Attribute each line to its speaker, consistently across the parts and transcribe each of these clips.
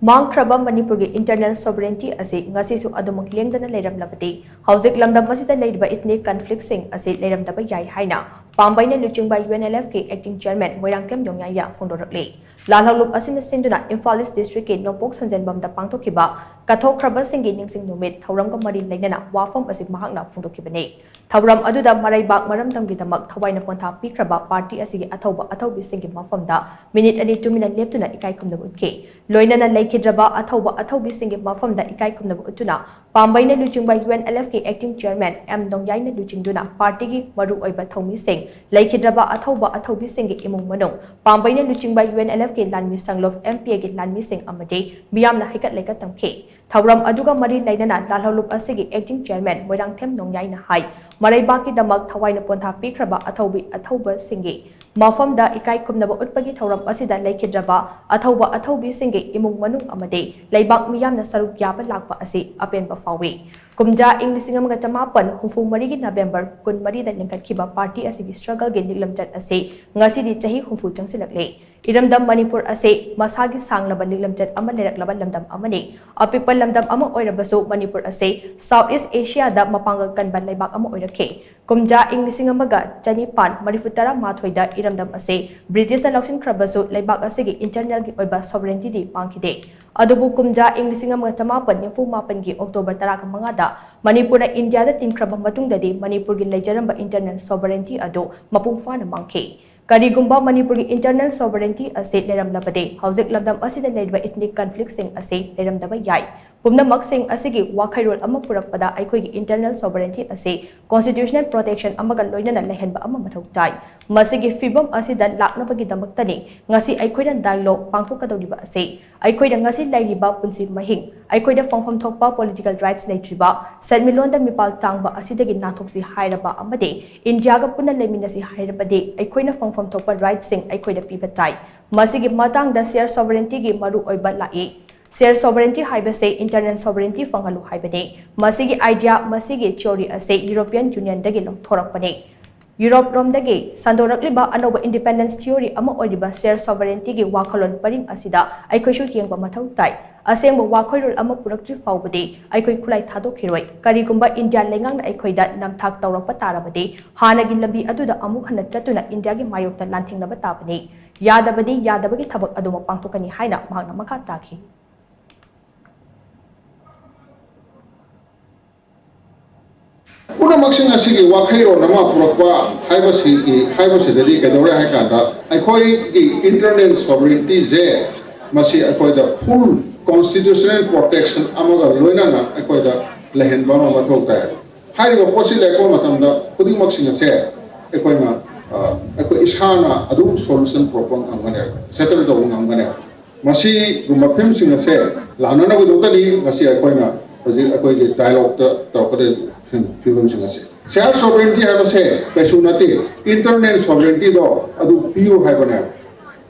Speaker 1: Mangkhraba Manipur internal sovereignty asi Ngasisu adumak lengdana Leiramlabadi houjik lamdam asida Leiriba ethnic conflict sing asi Leiramdaba Yai haina Pambei luchingba UNLF ke Acting Chairman Moirangthem Nongyai ya phongdorakli lalhalup asina sinduna Imphal East District ke Nopok Sanjanbamda pangtokhiba kathokhraba singi ningsing numit thauramga mari lengdana wafam asi mahakna phongdokhibani thauram aduda maraibak maramtamgidamak thawaina pontha pikhraba party asigi athaubi singi mafamda minute ani 2 minute leptuna ikai khumna utke loinana Leikidraba athaubi singi mafamda ikai khumna utuna Pambei luchingba UNLF ke Acting Chairman M Nongyai na luchingduna party gi maru oiba thomi sing Leikidraba athaubi singi imung manung Pambei luchingba UNLF ke lanmi sanglof MPA ke lanmi sing amade miyamna haikat leikat tamke thauram aduga mari lainana lalhalup asigi Acting Chairman Moirangthem Nongyai na hai maraibaki damak thawaina pontha pikhraba athauba singi mafamda ikai khumnaba utpagi thauram asida Leikidraba athaubi singi imung manung amade leibak miyamna saruk yaba lakpa asi apenba fawi kumja English amaga tamapan humfu marigi November kun marida lingkatkiba party asigi struggle ge nilamchat ase ngasidi chahi humfu changsilakle Iramdam Manipur ase masagi sanglaba nilamchat ama leraklaba lamdam amani apikpa lamdam ama oirabasu Manipur ase Southeast Asia da mapangal kanban leibak ama oirakhe kumja English amaga chanipan marifutara mathoida Iramdam ase British na lakshin khrabasu leibak asigi internal gi oiba sovereignty di pangkhide adubu kumja English amaga tamapan nifu mapan gi October 15 da Manipur India da tinkraba matungdadi Manipur gi leijaramba internal sovereignty adu mapung fana mangkhe Karigumba Manipur internal sovereignty ase Leiramlabadi houjik lamdam asida Leiriba ethnic conflict sing ase Leiramdaba Yai pumnamak sing asigi wakhairol ama purakpada aikhoigi internal sovereignty ase constitutional protection amaga loinana lehenba ama mathau tai masigi fibam asida laknabagi damaktani ngasi aikhoida dialogue pangthokadodiba ase aikhoida ngasi Leiriba punsi mahing aikhoida fangfam thokpa political rights leitriba setmilonda mipal tangba asidagi nathoksi hairaba amade India ga punna leminasi hairabade aikhoina fangfam thokpa rights sing aikhoida piba tai masigi matangda share sovereignty gi maru oiba lai Share sovereignty haibase internal sovereignty fangalu haibane masigi idea masigi theory ase European Union dagi longthorakpane Europe rom dagi sandorakliba anoba independence theory ama oiba share sovereignty gi wakhalon paring asida aikhoisu yengba mathau tai asengba wakhoirol ama purakti faubade aikoi khulai thadokhiroi karigumba India lengang na aikhoida namthak tawrakpa tarabade hanagi lambi aduda amuk hana chatuna India gi mayokta lanthingnaba tabane yadabagi thabak aduma pangtokani haina mahakna makha takhi
Speaker 2: Una maksing asigi wakhairo nama purakwa haibasi dadi kadore hai kanda aikoi ki internal sovereignty je masi aikoi da full constitutional protection amaga loinana aikoi da lehenba ma mathokta hai ba posi leko matamda khuding maksing ase aikoi ma aikoi ishana adu solution propon amgane settle do amgane masi gumaphem sing ase lanana go dotani masi aikoi na aikoi ki dialogue ta tawkade Share sovereignty have say, Pesunati, internal sovereignty do, Adu Pio Habana.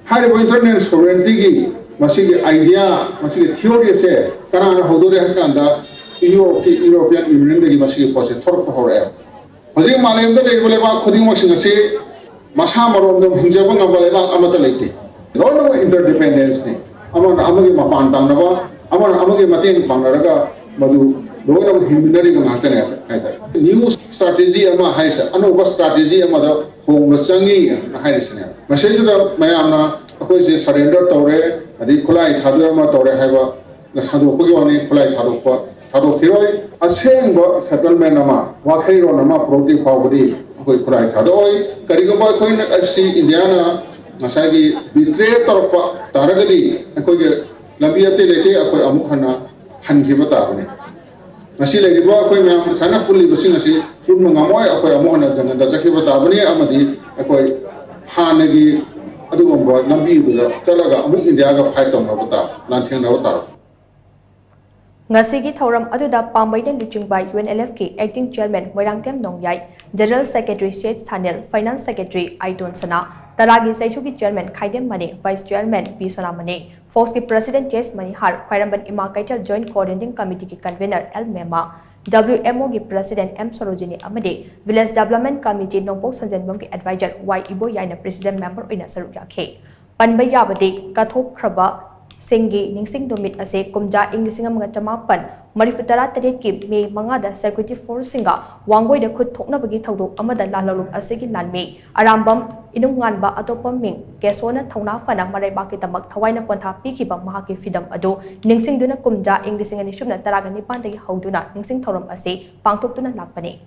Speaker 2: Had internal sovereignty, Masigi idea, Masigi theory say, Karana Hodore Kanda, European Union, the Masigi was a thought for her. Mazim Malem, the Leveleva, Kodimoshin say, Masamarom, Hinjavan Abaleva, Amatalati. No interdependence, Amon Amagi Mapantanava, Amon Amagi Matin Pangaraga, Madu. New strategy ama haisa anoba strategy ama da hong changi haisne message da mayamna akoi je surrender tore adi khulai thadu ama tore haiba la sadu ko yoni khulai thadu khiroi asengba settlement ama wakhairo nama proti phawdi akoi khulai thadoi karigoba khoi na fc indiana masagi betray torpa taragadi akoi ge lambiate leke akoi amukhana hangiba tabane Nasi Leiriba koi memang sana fully bersih nasi pun mengamoi apa yang mohon jangan dah sakit betabani amadi akoi hanegi adu gombo nambi buda calaga amu India ga fight tom nabata lantheng nabata
Speaker 1: Ngasigi thauram aduda Pambei luchingba UNLF ke Acting Chairman Moirangthem Nongyai General Secretary State Thanel Finance Secretary Aidon Sana Taragi Saichuki Chairman Khaidem Mane Vice Chairman P Sona Mane Fox ki President Jes Manihar Khairamban Ima Kaital Joint Coordinating Committee ki Convener L Mema WMO ki President M Sarojini Amade Village Development Committee Nongpok Sanjanbam ki Advisor Y Ibo Yaina President Member Oina Saruk Yakhe Pambei Yabade Kathokhraba Singgi Ningsing Dumit ase Kumja Inglising Amangamapan, Marifutara Tereki, May Mangada, Security Force Singa, Wangway the Kut Toknabagi Todo, Amada Lalaluk Asegi Lanme, Arambam, Inunganba, Atopam Ming, Gesona Tona Fana, Marebakitamak, Tawaina Ponta, Piki Bam Mahaki Fidam Ado, Ningsing Duna Kumja, Inglising and Shuna Taragani Pande Hauduna, Ningsing Torum Ase, Pangtokuna Lapane.